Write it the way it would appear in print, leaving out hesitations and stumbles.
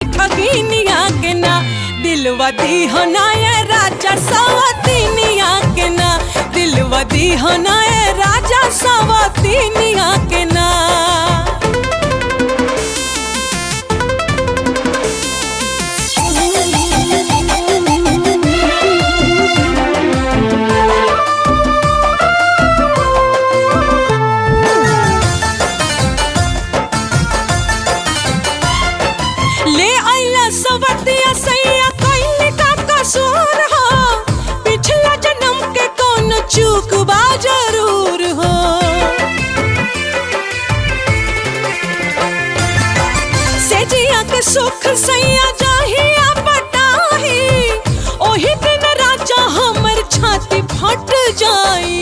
ठगिनिया के ना दिलवा दी हो ना ये राजा सवतीनिया के ना दिलवा दी हो ना ये राजा सवतीनिया के ना। ले आइला सवतिया सैया कइले का कसूर हो पिछला जन्म के कौन चूक बा जरूर हो। सेजिया के सुख सैया जाहिया पटाही ओही दिन राजा हमर छाती फट जाई।